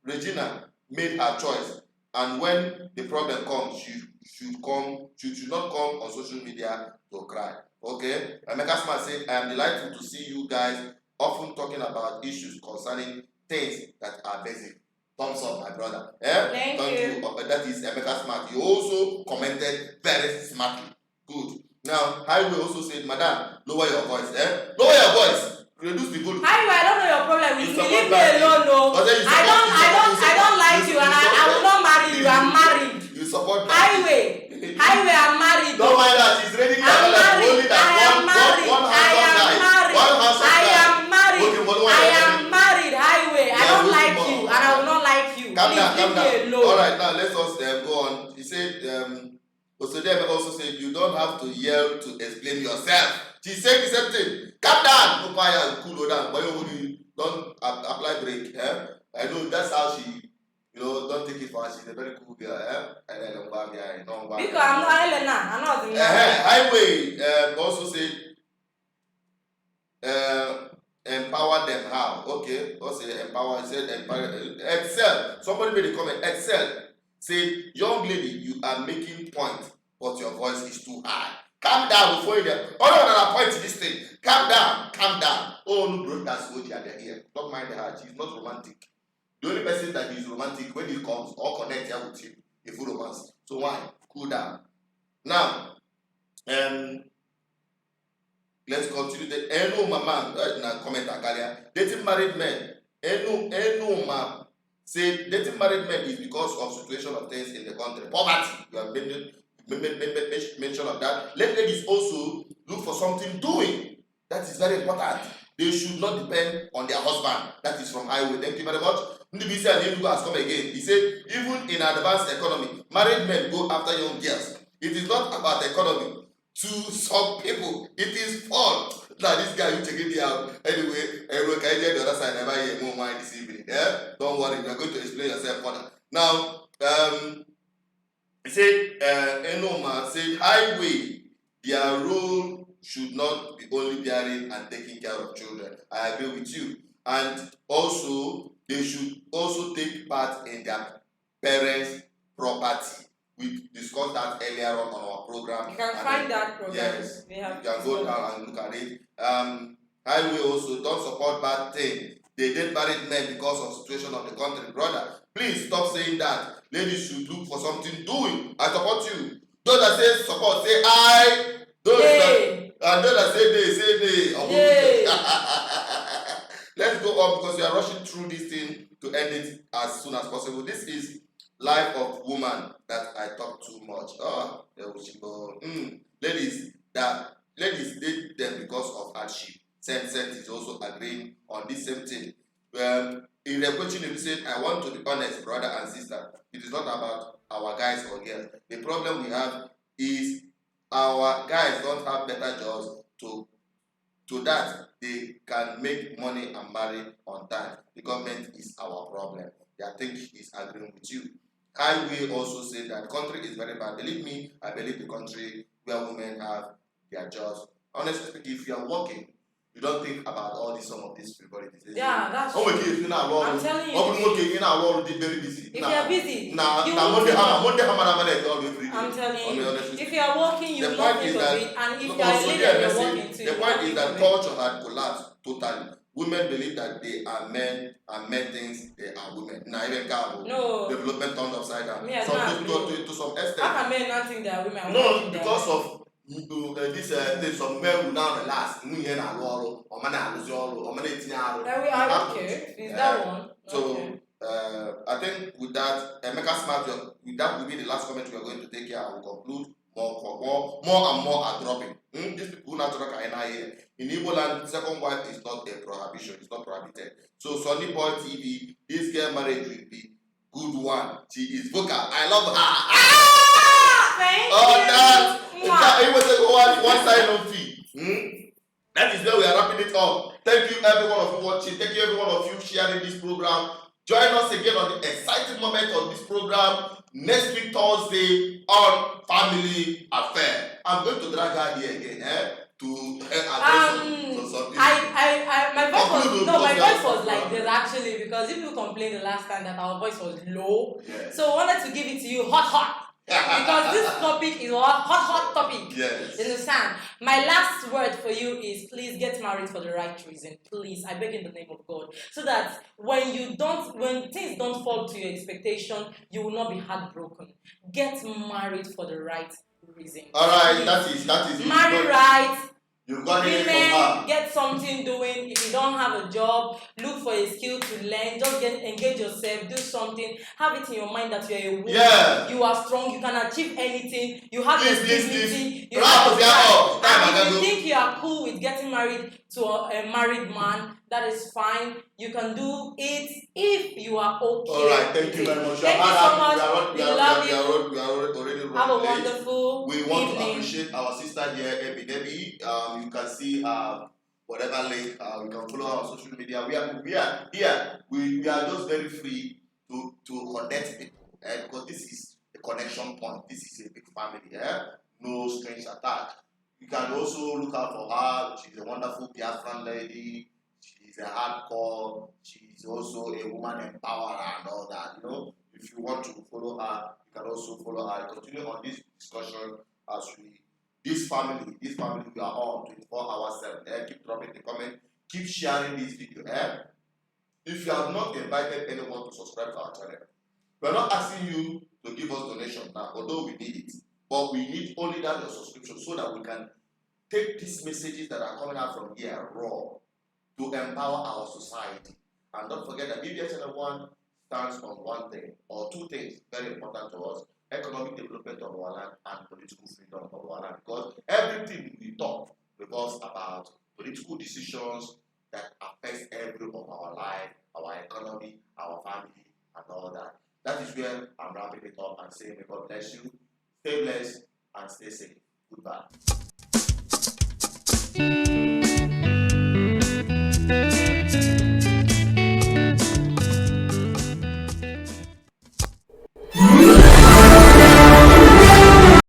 Regina made her choice. And when the problem comes, she should not come on social media to cry. Okay? Emeka Smart said, I am delighted to see you guys often talking about issues concerning things that are basic. Thumbs up, my brother. Thank you. That is Emeka Smart. You also commented very smartly. Good. Now, Highway also said, Madam, lower your voice. Lower your voice. Reduce the volume. Highway, I don't know your problem with me. Leave me alone, no. I don't like you, and I will not marry you. I'm married. You support Highway, I'm married. Don't mind that. She's ready to I'm married. I am married. Highway. I don't like you, and I will not like you. Calm down. Alone. All right, now let's us go on. He said, Osodeme also said, you don't have to yell to explain yourself. She said the same thing. Calm down. Cool down. Don't apply break. I know that's how she, don't take it for her. She's a very cool girl. Because I'm not the Highway also said, empower them how? Okay. Also empower. He said empower. Excel. Somebody made a comment. Excel. Say, young lady, you are making point, but your voice is too high. Calm down before you get. Oh no, no, point to this thing. Calm down. Oh no, bro, that's what you are here. Don't mind her. She's not romantic. The only person that is romantic when he comes or connect here with you, a full romance. So why? Cool down. Now, let's continue. The Eno Mama comment earlier. Dating married men. Eno Mama said dating married men is because of situation of things in the country. Poverty. You have mention of that. Let ladies also look for something doing. That is very important. They should not depend on their husband. That is from highway. Thank you very much. Ndibisi and has come again. He said, even in advanced economy, married men go after young girls. It is not about economy. To some people, it is fun. Now this guy, you check it out. Anyway, everyone can hear the other side. Never hear more mind this evening. Yeah? Don't worry, we are going to explain yourself further. Now, he said, Enoma said, highway, their role should not be only bearing and taking care of children. I agree with you. And also, they should also take part in their parents' property. We discussed that earlier on our program. You can find that program. Yes, you can go down and look at it. Highway also don't support bad things. They date married men because of situation of the country. Brother, please stop saying that. Ladies should look for something doing. I support you. Those that say support, say I. Those that say they. Let's go on because we are rushing through this thing to end it as soon as possible. This is life of woman that I talk too much. Ladies date them because of hardship. Sense is also agreeing on this same thing. In the question you said, I want to be honest, brother and sister. It is not about our guys or girls. The problem we have is our guys don't have better jobs to that they can make money and marry on time. The government is our problem. I think he's agreeing with you. I will also say that the country is very bad. Believe me, I believe the country where women have their jobs. Honestly speaking, if you are working, you don't think about all these some of these frivolities. Yeah, that's true. I'm telling you. If very busy. If you are busy, I'm telling you. If you are working, you will not think of it. And if you are a lady and you're working too, the point is that culture had collapsed totally. Women believe that they are men and men thinks they are women. Now even no. Development turned upside down. Yeah, to some extent. How can men not think they are women? No, because of this some men will now relax. Okay. Is that one? So okay. I think with that, Emeka Smart, with that will be the last comment we are going to take here. I will conclude. More and more are dropping. These people not talk here. In Igbo land, second wife is not a prohibition, it's not prohibited. So Sonny Boy TV, this girl marriage will be good one. She is vocal. I love her. Thank you. That it was one side of fee. That is where we are wrapping it up. Thank you every one of you watching. Thank you every one of you sharing this program. Join us again on the exciting moment of this program next week Thursday on Family Affair. I'm going to drag her here again, my voice was like this actually because if you complained the last time that our voice was low, so I wanted to give it to you hot. Because this topic is a hot topic. Yes. You understand? My last word for you is please get married for the right reason. Please, I beg in the name of God. So that when things don't fall to your expectation, you will not be heartbroken. Get married for the right reason. Alright, that is marry right. You've got Women, get something doing. If you don't have a job, look for a skill to learn. Just engage yourself, do something. Have it in your mind that you are a woman. Yeah. You are strong. You can achieve anything. You have dignity. You have and if you think you are cool with getting married to a married man, that is fine. You can do it if you are okay. All right. Thank you very much. Thank you so much. We love you. We are already have a wonderful We want evening. to appreciate our sister here, Debbie. You can see whatever link. You can follow our social media. We are here. We are just very free to connect people, because this is a connection point. This is a big family. No strings attached. You can also look out for her. She's a wonderful Biafran lady. She's a hardcore. She's also a woman empowerer and all that. If you want to follow her, you can also follow her. Continue on this discussion as this family we are on 24 hours 7. Keep dropping the comment. Keep sharing this video. If you have not invited anyone to subscribe to our channel, we are not asking you to give us donation now, although we need it. But we need only that your subscription so that we can take these messages that are coming out from here raw to empower our society. And don't forget that BVI Channel 1 stands on one thing or two things very important to us: economic development of our land and political freedom of our land. Because everything we talk revolves about political decisions, that affects every of our life, our economy, our family, and all that. That is where I'm wrapping it up and saying, may God bless you, stay blessed, and stay safe. Goodbye.